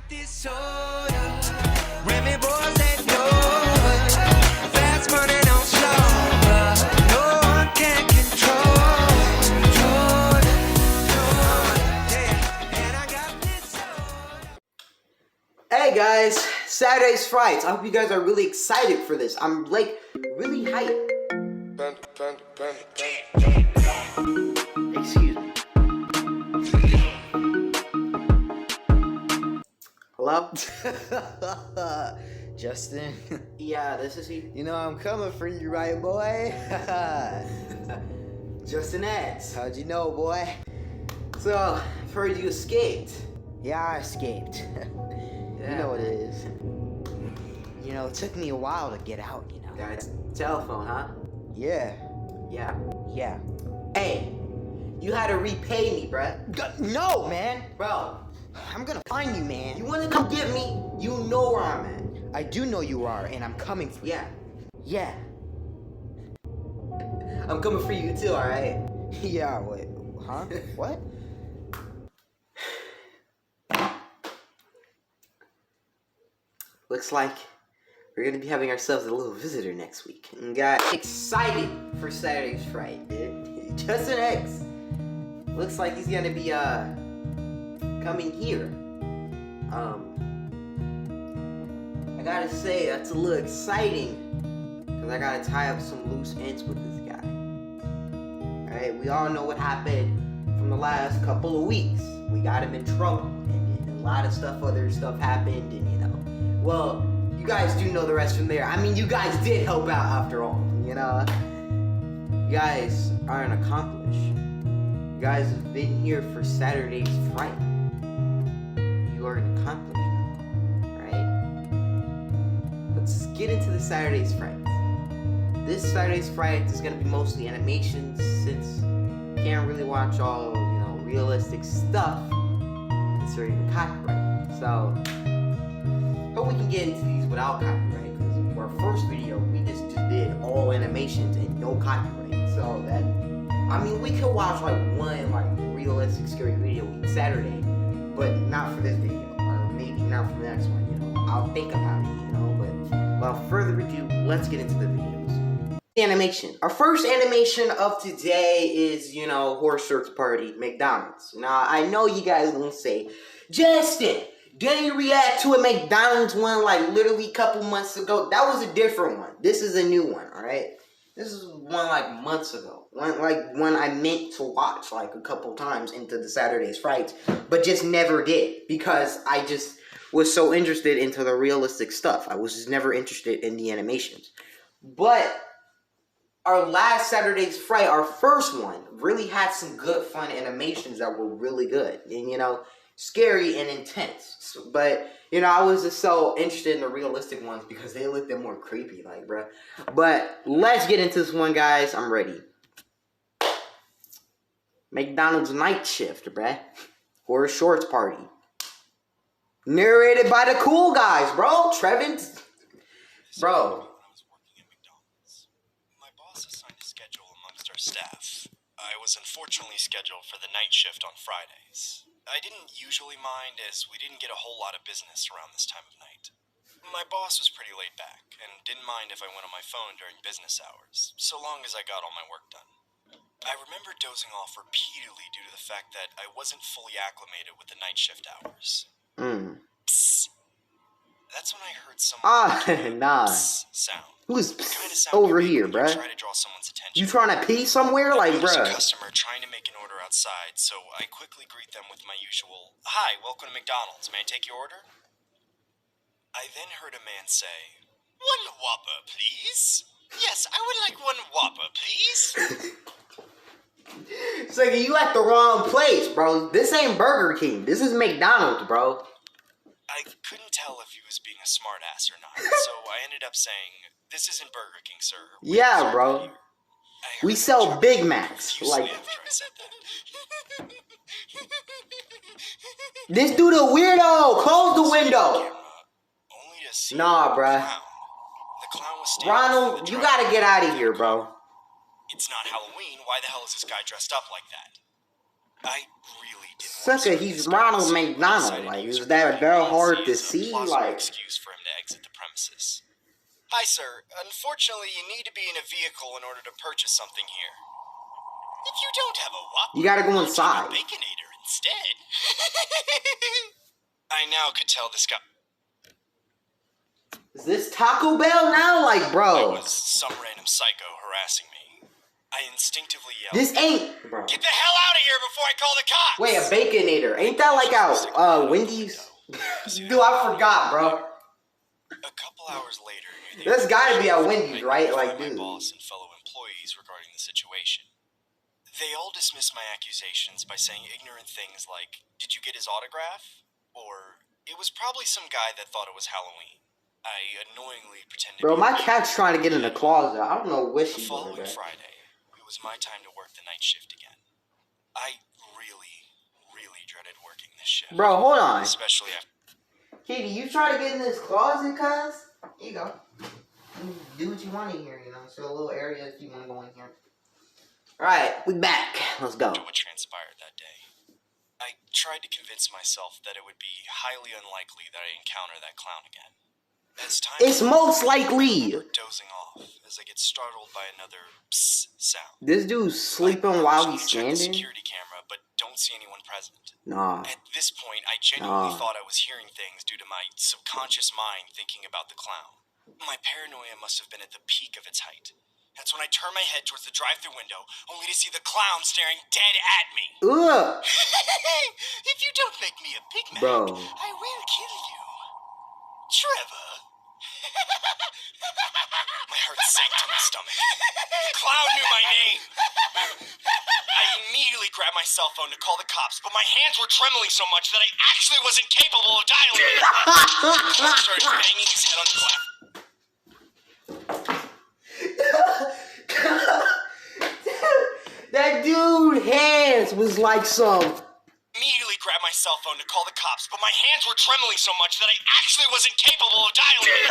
this soda. Remy boys that know fast money don't slow. No one can control. And I got this soda. Hey guys, Saturday's Frights. I hope you guys are really excited for this. I'm like really hyped. Excuse me. Hello? Justin, Yeah, this is he. you know I'm coming for you, right, boy? Justin X. How'd you know, boy? So, I've heard you escaped. Yeah, I escaped. You know what it is. You know, it took me a while to get out, you know. Guys, telephone, huh? Yeah, Yeah. yeah. Hey, you had to repay me, bruh. No, man! Bro, I'm gonna find you, man. you wanna come get me? You know where I'm at. I do know you are, and I'm coming for you. Yeah. Yeah. I'm coming for you too, alright? Yeah, wait. Huh? What? Looks like we're gonna be having ourselves a little visitor next week. And got excited for Saturday's Fright, dude. Justin X. Looks like he's gonna be coming here. I gotta say that's a little exciting because I gotta tie up some loose ends with this guy. Alright, we all know what happened from the last couple of weeks. We got him in trouble, and then a lot of other stuff happened, and you know. Well, you guys do know the rest from there. I mean, you guys did help out after all, you know. You guys are an accomplice. You guys have been here for Saturday's Fright. You are an accomplice now, right? Let's get into the Saturday's Fright. This Saturday's Fright is gonna be mostly animations since you can't really watch all, you know, realistic stuff considering the copyright. So, hope we can get into these without copyright, because for our first video, we just did all animations and no copyright. So that, I mean, we could watch like one like realistic scary video each Saturday, but not for this video, or maybe not for the next one, you know. I'll think about it, you know, but without further ado, let's get into the videos. Animation. Our first animation of today is, you know, Horror Search Party, McDonald's. Now, I know you guys will say, Justin, didn't you react to a McDonald's one like literally a couple months ago? That was a different one. This is a new one, alright? This is one like months ago. One I meant to watch like a couple times into the Saturday's Frights, but just never did because I just was so interested into the realistic stuff. I was just never interested in the animations. But our last Saturday's Fright, our first one, really had some good fun animations that were really good. And you know, scary and intense. But, you know, I was just so interested in the realistic ones because they looked more creepy, like, bruh. But let's get into this one, guys. I'm ready. McDonald's Night Shift, bruh. Horror Shorts Party. Narrated by the cool guys, bro. Trevin. Bro. My boss assigned a schedule amongst our staff. I was unfortunately scheduled for the night shift on Fridays. I didn't usually mind as we didn't get a whole lot of business around this time of night. My boss was pretty laid back and didn't mind if I went on my phone during business hours, so long as I got all my work done. I remember dozing off repeatedly due to the fact that I wasn't fully acclimated with the night shift hours. Psst. That's when I heard someone Nah. sound. Who's Sound over creepy here, when you bruh? try to draw someone's attention. You trying to pee somewhere? Like, There's a bruh. customer trying to make an order outside, so I quickly greet them with my usual, "Hi, welcome to McDonald's. May I take your order?" I then heard a man say, "One Whopper, please." "Yes, I would like one Whopper, please." It's like, you at the wrong place, bro. This ain't Burger King. This is McDonald's, bro. I couldn't tell if he was being a smartass or not, so I ended up saying, "This isn't Burger King, sir. Yeah, bro. We sell Big Macs. Like, After I said that. this dude a weirdo. Close the window. Only to see Nah, the bruh. clown. The clown was standing Ronald, in the you driveway. gotta get out of here, bro. It's not Halloween. Why the hell is this guy dressed up like that? I really didn't Sucker, he's Ronald McDonald. Like, is that hard to see? Like, excuse for him to exit the premises. Hi, sir. Unfortunately, you need to be in a vehicle in order to purchase something here. If you don't have a Whopper, you gotta go I'll inside. take a Baconator instead. I now could tell this guy. Is this Taco Bell now? Like, It bro. was some random psycho harassing me. I instinctively yelled, This ain't, bro. "Get the hell out of here before I call the cops!" Wait, a Baconator. Ain't that like out Wendy's? Dude, I forgot, bro. A couple hours later, near the There's gotta be at I Wendy's, right? notified Like, my dude. boss and fellow employees regarding the situation. They all dismissed my accusations by saying ignorant things like, "Did you get his autograph?" Or, "It was probably some guy that thought it was Halloween." I annoyingly pretended. Bro, my cat's trying to get in the closet. I don't know what The she's doing. following Bro. Friday, it was my time to work the night shift again. I really dreaded working this shift. Bro, hold on. Especially after. Kitty, you try to get in this closet, cuz? Here you go. You do what you want in here, you know. So a little area if you want to go in here. Alright, we back. Let's go. What transpired that day. I tried to convince myself that it would be highly unlikely that I'd encounter that clown again. As time It's most likely. I dozing off as I get startled by another psst sound. This dude's sleeping while he's Check the standing? security camera, but don't see anyone present. Nah. At this point, I genuinely thought I was hearing things due to my subconscious mind thinking about the clown. My paranoia must have been at the peak of its height. That's when I turned my head towards the drive-thru window, only to see the clown staring dead at me. Ugh. If you don't make me a Big Mac, Bro. I will kill you. Trevor. My heart sank to my stomach. The clown knew my name. I immediately grabbed my cell phone to call the cops, but my hands were trembling so much that I actually wasn't capable of dialing it. The clown started banging his head on the glass. That dude hands was like some. Immediately grabbed my cell phone to call the cops, but my hands were trembling so much that I actually wasn't capable of dialing it.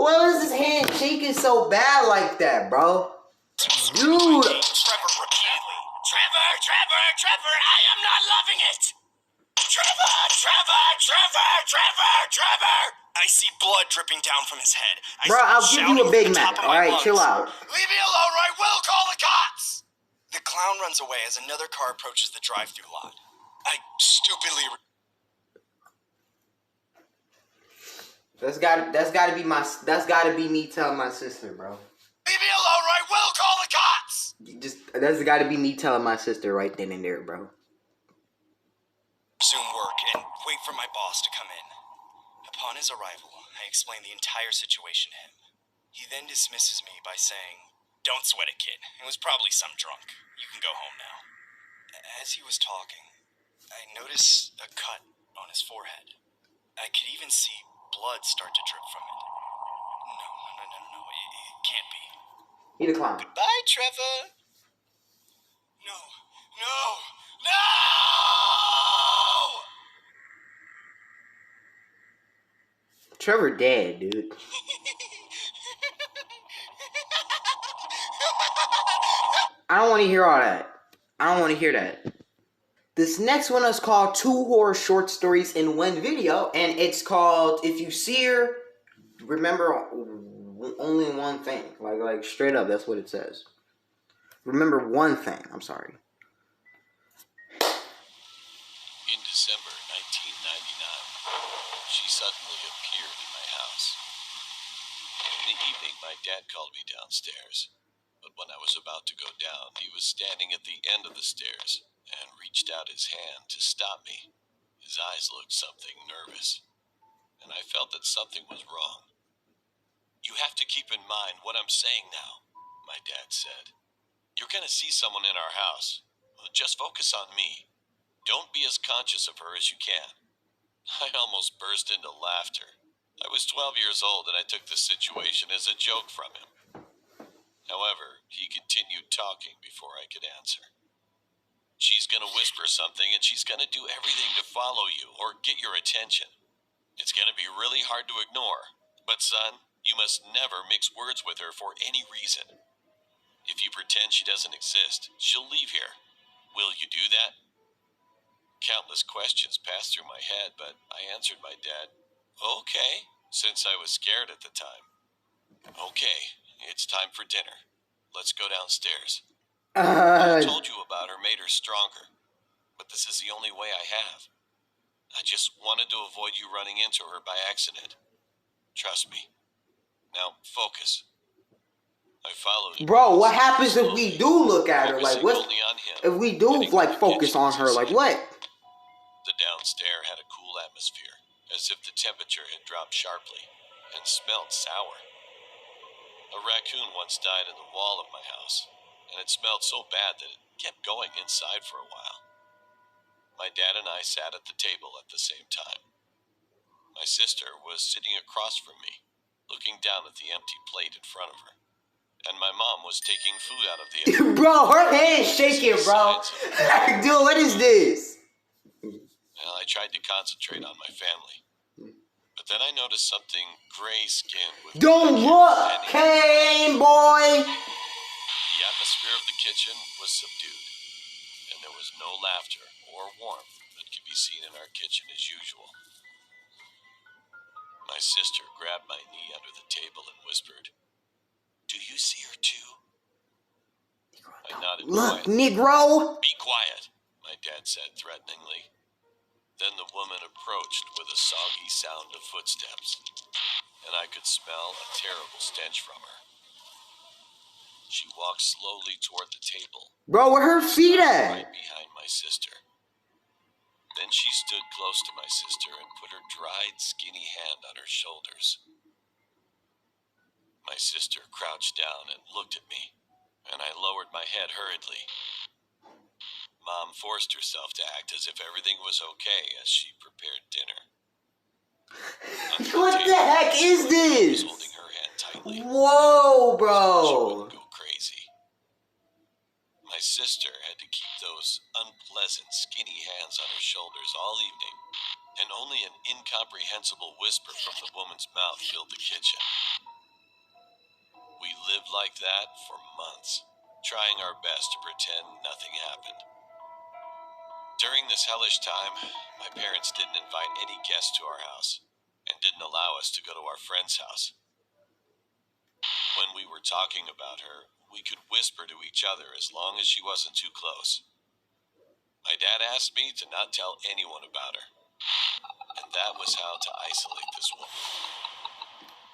What was his hand shaking so bad like that, bro? Dude. Trevor repeatedly. Trevor, I am not loving it. Trevor. I see blood dripping down from his head. Bro, I'll give you a Big Mac. Alright, chill out. Leave me alone or I will call the cops. The clown runs away as another car approaches the drive-thru lot. I stupidly... That's gotta be me telling my sister, bro. Leave me alone or I will call the cops. That's gotta be me telling my sister right then and there, bro. Resume work and wait for my boss to come in. Upon his arrival, I explain the entire situation to him. He then dismisses me by saying, "Don't sweat it, kid. It was probably some drunk. You can go home now." As he was talking, I noticed a cut on his forehead. I could even see blood start to drip from it. No. It can't be. He the clown. Goodbye, Trevor. No. Trevor dead, dude. I don't want to hear all that. I don't want to hear that. This next one is called 2 Horror Short Stories in One Video, and it's called If You See Her, Remember Only One Thing. Like straight up, that's what it says. Remember one thing. I'm sorry. In December 1999, she suddenly appeared in my house. In the evening, my dad called me downstairs, but when I was about to go down, he was standing at the end of the stairs and reached out his hand to stop me. His eyes looked something nervous, and I felt that something was wrong. "You have to keep in mind what I'm saying now," my dad said. "You're going to see someone in our house. Just focus on me. Don't be as conscious of her as you can." I almost burst into laughter. I was 12 years old and I took the situation as a joke from him. However, he continued talking before I could answer. "She's going to whisper something and she's going to do everything to follow you or get your attention. It's going to be really hard to ignore. But son, you must never mix words with her for any reason. If you pretend she doesn't exist, she'll leave here. Will you do that? Countless questions passed through my head, but I answered my dad, okay, since I was scared at the time. Okay, it's time for dinner. Let's go downstairs. What I told you about her made her stronger, but this is the only way I have. I just wanted to avoid you running into her by accident. Trust me. Now, focus. I followed him. Bro, what happens if we do look at her? Like, focusing what only on him, if we do heading to like the focus kitchen on as he her? Like, said. what? The downstairs had a cool atmosphere, as if the temperature had dropped sharply, and smelled sour. A raccoon once died in the wall of my house, and it smelled so bad that it kept going inside for a while. My dad and I sat at the table at the same time. My sister was sitting across from me, looking down at the empty plate in front of her. And my mom was taking food out of the Bro, her hand's shaking, bro. Dude, what is this? Well, I tried to concentrate on my family. But then I noticed something gray-skinned with Don't black look, hair and Kane, boy. the atmosphere of the kitchen was subdued, and there was no laughter or warmth that could be seen in our kitchen as usual. My sister grabbed my knee under the table and whispered, "Do you see her too?" I nodded Look, quietly. Negro. "Be quiet," my dad said threateningly. Then the woman approached with a soggy sound of footsteps, and I could smell a terrible stench from her. She walked slowly toward the table, Bro, where her feet at? right behind my sister. Then she stood close to my sister and put her dried, skinny hand on her shoulders. My sister crouched down and looked at me, and I lowered my head hurriedly. Mom forced herself to act as if everything was okay as she prepared dinner. What the heck is I this? was holding her hand tightly. Whoa, She bro. wouldn't go crazy. My sister had to keep those unpleasant, skinny hands on her shoulders all evening, and only an incomprehensible whisper from the woman's mouth filled the kitchen. We lived like that for months, trying our best to pretend nothing happened. During this hellish time, my parents didn't invite any guests to our house, and didn't allow us to go to our friend's house. When we were talking about her, we could whisper to each other as long as she wasn't too close. My dad asked me to not tell anyone about her, and that was how to isolate this woman.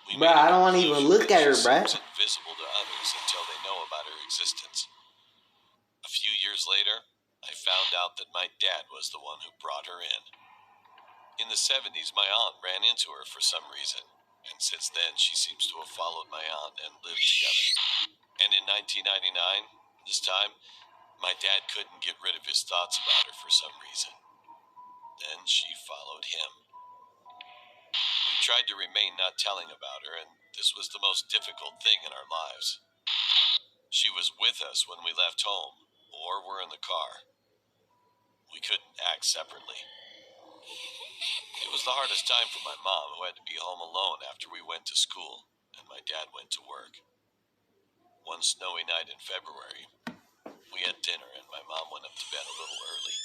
We Bruh, made a I don't wanna even conclusion look that at her, she bruh. seems invisible to others until they know about her existence. A few years later, I found out that my dad was the one who brought her in. In the 70s, my aunt ran into her for some reason, and since then she seems to have followed my aunt and lived together. And in 1999, this time, my dad couldn't get rid of his thoughts about her for some reason. Then she followed him. We tried to remain not telling about her, and this was the most difficult thing in our lives. She was with us when we left home, or were in the car. We couldn't act separately. It was the hardest time for my mom, who had to be home alone after we went to school, and my dad went to work. One snowy night in February, we had dinner, and my mom went up to bed a little early,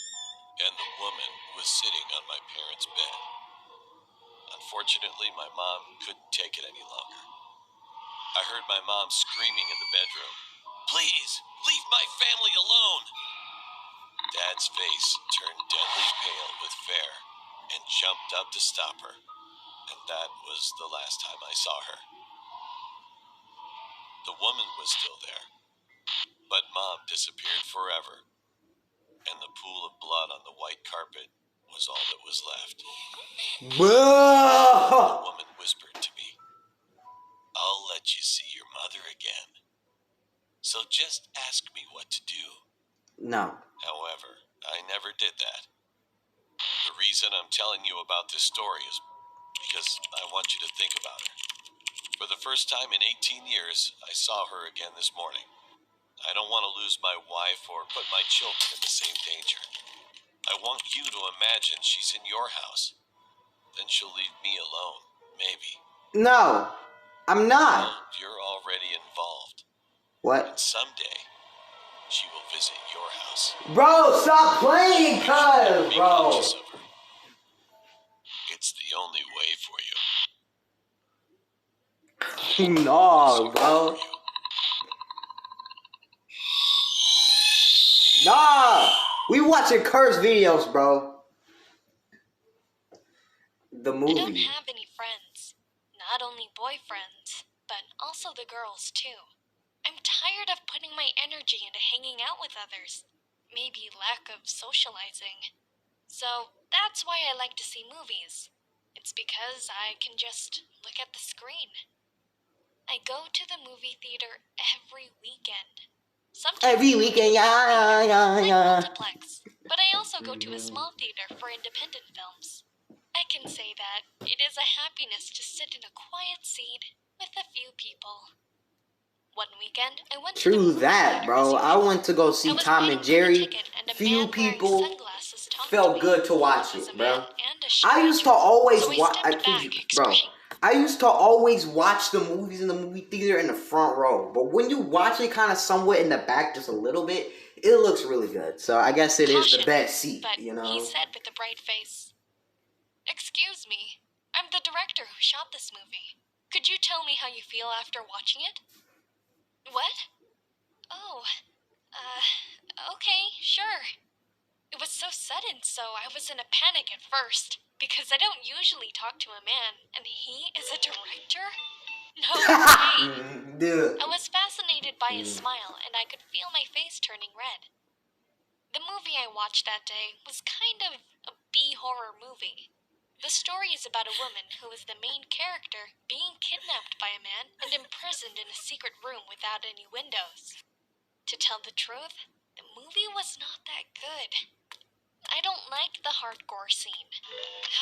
and the woman was sitting on my parents' bed. Unfortunately, my mom couldn't take it any longer. I heard my mom screaming in the bedroom, "Please, leave my family alone!" Dad's face turned deadly pale with fear and jumped up to stop her, and that was the last time I saw her. The woman was still there, but Mom disappeared forever, and the pool of blood on the white carpet was all that was left. The Bro. woman whispered to me, "I'll let you see your mother again. So just ask me what to do." No. However, I never did that. The reason I'm telling you about this story is because I want you to think about her. For the first time in 18 years, I saw her again this morning. I don't want to lose my wife or put my children in the same danger. I want you to imagine she's in your house. Then she'll leave me alone, maybe. No. I'm not. Well, you're already involved. What? Someday, she will visit your house. Bro, stop playing, cuz, Be bro. conscious of her. It's the only way for you. No, bro. Nah. We watching cursed videos, bro. The I don't movie. have any friends. Not only boyfriends, but also the girls, too. I'm tired of putting my energy into hanging out with others. Maybe lack of socializing. So that's why I like to see movies. It's because I can just look at the screen. I go to the movie theater every weekend. Sometimes Every I go to weekend, a big yeah, theater, yeah, like yeah. multiplex. But I also go to a small theater for independent films. I can say that it is a happiness to sit in a quiet seat with a few people. One weekend, I went to the True movie that, theater as bro. I usual. went to go I see was Tom waiting and for the Jerry. ticket, and a Few man wearing people sunglasses talked to felt me. good to watch He was it, a bro. man and a I stranger, used to always so I watch. stepped back, Bro. expressing I used to always watch the movies in the movie theater in the front row, but when you watch it kind of somewhat in the back, just a little bit, it looks really good. So I guess it is caution, the best seat, but you know. he said with a bright face, "Excuse me, I'm the director who shot this movie. Could you tell me how you feel after watching it?" What? Oh, okay, sure. It was so sudden, so I was in a panic at first, because I don't usually talk to a man, and he is a director? No way! Dude. I was fascinated by his smile, and I could feel my face turning red. The movie I watched that day was kind of a B-horror movie. The story is about a woman who is the main character being kidnapped by a man and imprisoned in a secret room without any windows. To tell the truth, the movie was not that good. I don't like the hardcore scene.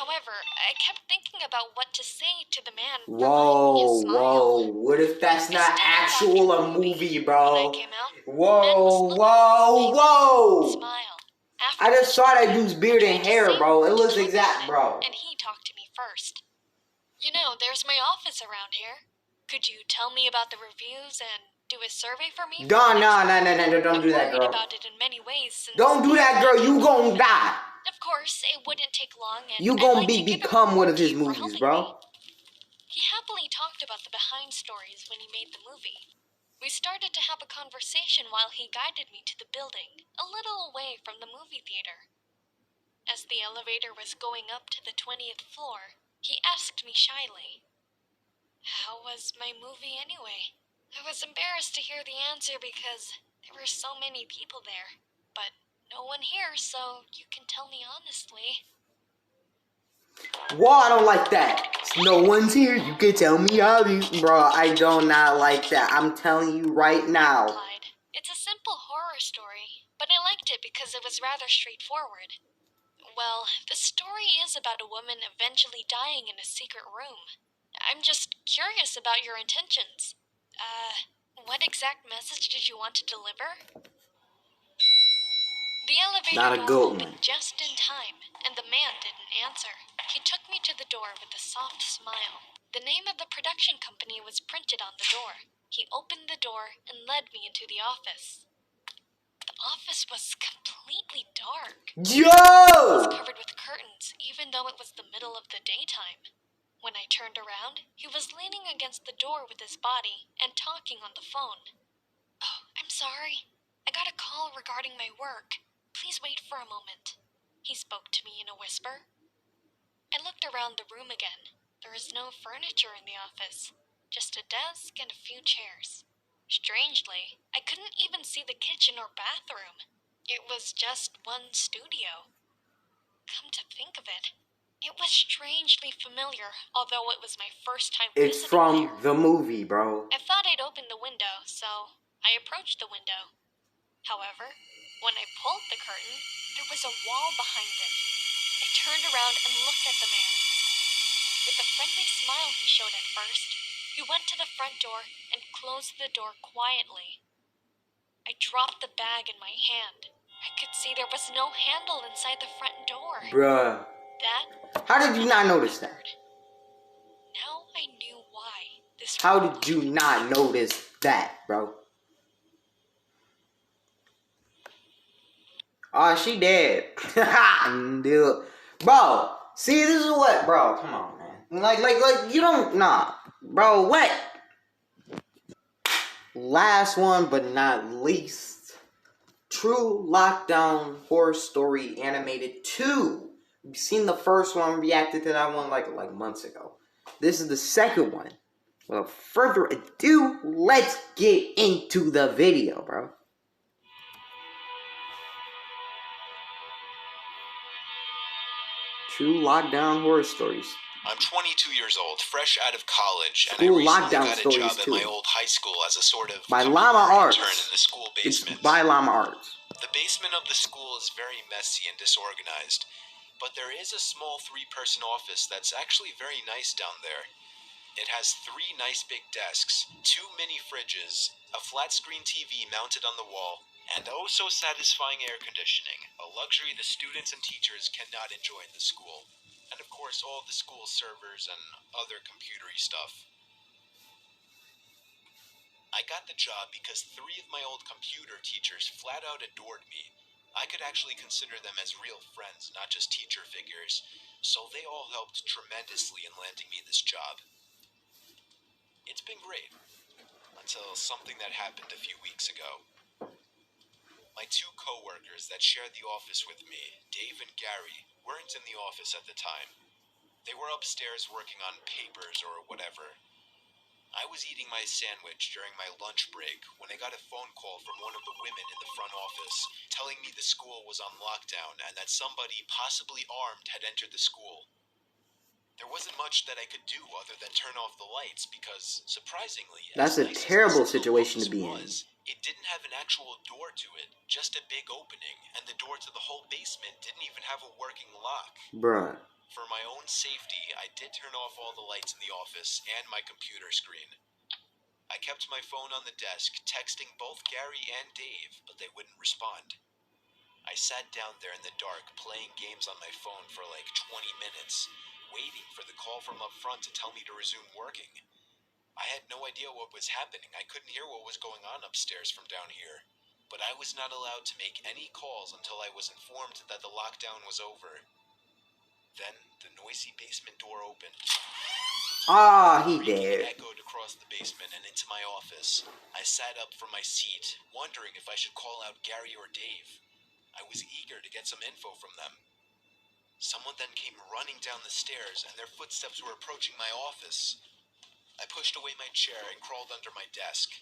However, I kept thinking about what to say to the man for ruining his smile. What if that's I not still loved actual the a movie, When I bro? came out, the man was looking Whoa. smile. I just saw that dude's I beard tried and to hair, say bro. It to looks talk exact, about it, bro. and he talked to me first. You know, there's my office around here. Could you tell me about the reviews and do a survey for me? No, don't do that, I'm worried girl. about it in many ways since Don't do that, girl. You gon' die. Of course, it wouldn't take long, and You I'd gon' like to give a become one reward of to his you for movies, helping bro. me. He happily talked about the behind stories when he made the movie. We started to have a conversation while he guided me to the building, a little away from the movie theater. As the elevator was going up to the 20th floor, he asked me shyly, "How was my movie anyway?" I was embarrassed to hear the answer because there were so many people there, but no one here, so you can tell me honestly. Whoa, I don't like that. No one's here. You can tell me obvious, bro. I do not like that. I'm telling you right I now. replied, "It's a simple horror story, but I liked it because it was rather straightforward." Well, the story is about a woman eventually dying in a secret room. I'm just curious about your intentions. What exact message did you want to deliver? The elevator Not a door good opened one. just in time, and the man didn't answer. He took me to the door with a soft smile. The name of the production company was printed on the door. He opened the door and led me into the office. The office was completely dark. It was Yo! covered with curtains, even though it was the middle of the daytime. When I turned around, he was leaning against the door with his body and talking on the phone. "Oh, I'm sorry. I got a call regarding my work. Please wait for a moment." He spoke to me in a whisper. I looked around the room again. There was no furniture in the office, just a desk and a few chairs. Strangely, I couldn't even see the kitchen or bathroom. It was just one studio. Come to think of it, it was strangely familiar, although it was my first time It's visiting from there. the movie, bro. I thought I'd open the window, so I approached the window. However, when I pulled the curtain, there was a wall behind it. I turned around and looked at the man. With the friendly smile he showed at first, he went to the front door and closed the door quietly. I dropped the bag in my hand. I could see there was no handle inside the front door. Bruh. That How did you not notice that? Now I knew why this How room did you looked not familiar. notice that, bro? Oh, she dead. Dude. Bro, see, this is what, bro, come on, man. Like, you don't, nah. Bro, what? Last one, but not least. True Lockdown Horror Story Animated 2. We've seen the first one, reacted to that one like months ago. This is the second one. Without further ado, let's get into the video, bro. True Lockdown Horror Stories. I'm 22 years old, fresh out of college, and I School recently lockdown got a stories, job at too. my old high school as a sort of By computer Llama Arts. intern in the school It's basement. by Llama Arts. The basement of the school is very messy and disorganized, but there is a small 3-person office that's actually very nice down there. It has 3 nice big desks, 2 mini fridges, a flat screen TV mounted on the wall, and oh so satisfying air conditioning, a luxury the students and teachers cannot enjoy in the school. And of course all the school servers and other computery stuff. I got the job because 3 of my old computer teachers flat out adored me. I could actually consider them as real friends, not just teacher figures, so they all helped tremendously in landing me this job. It's been great, until something that happened a few weeks ago. My 2 co-workers that shared the office with me, Dave and Gary, weren't in the office at the time. They were upstairs working on papers or whatever. I was eating my sandwich during my lunch break when I got a phone call from one of the women in the front office telling me the school was on lockdown and that somebody, possibly armed, had entered the school. There wasn't much that I could do other than turn off the lights because, surprisingly, That's as a nice as terrible this little situation office to be in. it didn't have an actual door to it, just a big opening, and the door to the whole basement didn't even have a working lock. Bruh. For my own safety, I did turn off all the lights in the office and my computer screen. I kept my phone on the desk, texting both Gary and Dave, but they wouldn't respond. I sat down there in the dark, playing games on my phone for like 20 minutes, waiting for the call from up front to tell me to resume working. I had no idea what was happening. I couldn't hear what was going on upstairs from down here. But I was not allowed to make any calls until I was informed that the lockdown was over. Then the noisy basement door opened. Ah, he Creaking dead. echoed across the basement and into my office. I sat up from my seat, wondering if I should call out Gary or Dave. I was eager to get some info from them. Someone then came running down the stairs, and their footsteps were approaching my office. I pushed away my chair and crawled under my desk.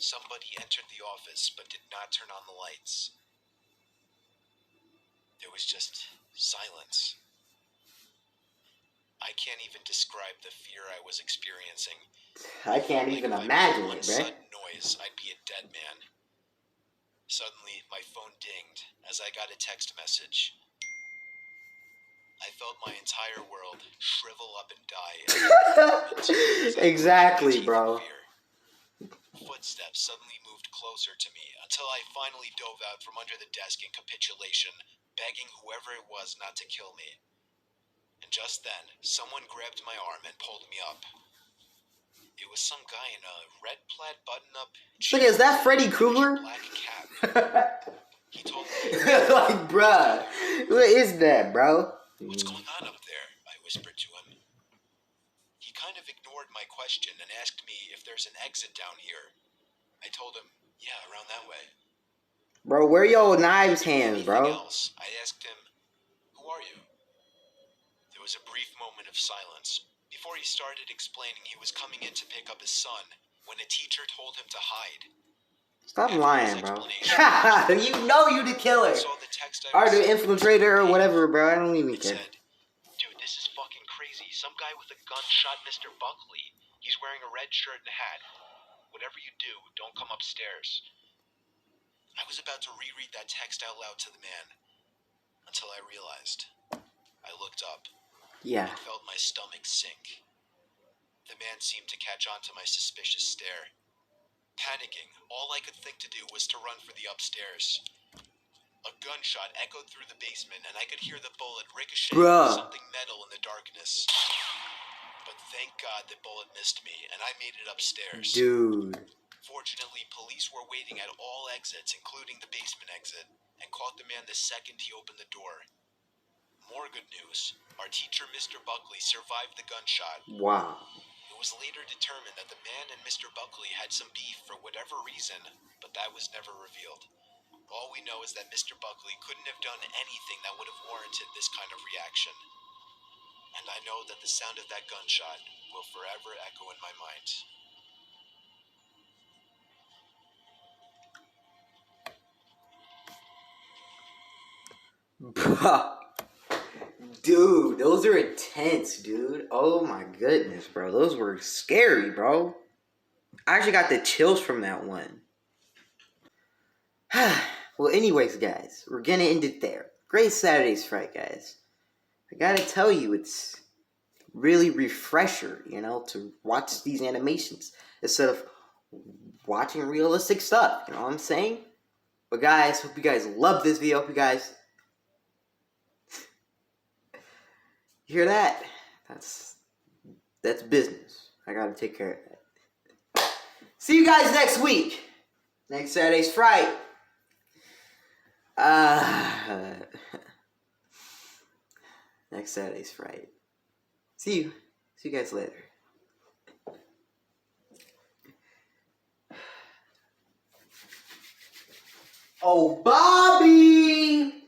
Somebody entered the office but did not turn on the lights. There was just silence. I can't even describe the fear I was experiencing. I can't even imagine it, One bruh. sudden noise, I'd be a dead man. Suddenly, my phone dinged as I got a text message. I felt my entire world shrivel up and die. Exactly, bro. Footsteps suddenly moved closer to me until I finally dove out from under the desk in capitulation, begging whoever it was not to kill me. And just then, someone grabbed my arm and pulled me up. It was some guy in a red plaid button-up. Look, is that Freddy Krueger? Black cap. He told me, Like, bruh. What is that, bro? "What's going on up there?" I whispered to him. He kind of ignored my question and asked me if there's an exit down here. I told him, yeah, around that way. Bro, where your knives hands, Anything bro? else, I asked him, who are you? There was a brief moment of silence. Before he started explaining he was coming in to pick up his son, when a teacher told him to hide. Stop After lying, his bro. explanation, You know you the killer. I saw the text I Or the received. infiltrator or whatever, bro. I don't even It care. said, dude, this is fucking crazy. Some guy with a gun shot Mr. Buckley. He's wearing a red shirt and a hat. Whatever you do, don't come upstairs. I was about to reread that text out loud to the man, until I realized. I looked up Yeah. and felt my stomach sink. The man seemed to catch on to my suspicious stare. Panicking, all I could think to do was to run for the upstairs. A gunshot echoed through the basement, and I could hear the bullet ricochet Bruh. off something metal in the darkness. But thank God the bullet missed me, and I made it upstairs. Dude. Fortunately, police were waiting at all exits, including the basement exit, and caught the man the second he opened the door. More good news, our teacher, Mr. Buckley, survived the gunshot. Wow. It was later determined that the man and Mr. Buckley had some beef for whatever reason, but that was never revealed. All we know is that Mr. Buckley couldn't have done anything that would have warranted this kind of reaction. And I know that the sound of that gunshot will forever echo in my mind. Dude, those are intense, dude. Oh my goodness, bro. Those were scary, bro. I actually got the chills from that one. Well, anyways, guys, we're gonna end it there. Great Saturday's Fright, guys. I gotta tell you, it's really refresher, to watch these animations instead of watching realistic stuff. You know what I'm saying? But guys, hope you guys love this video. Hope you guys hear that? That's business. I gotta take care of that. See you guys next week. Next Saturday's Fright. Next Saturday's Fright. See you guys later. Oh, Bobby!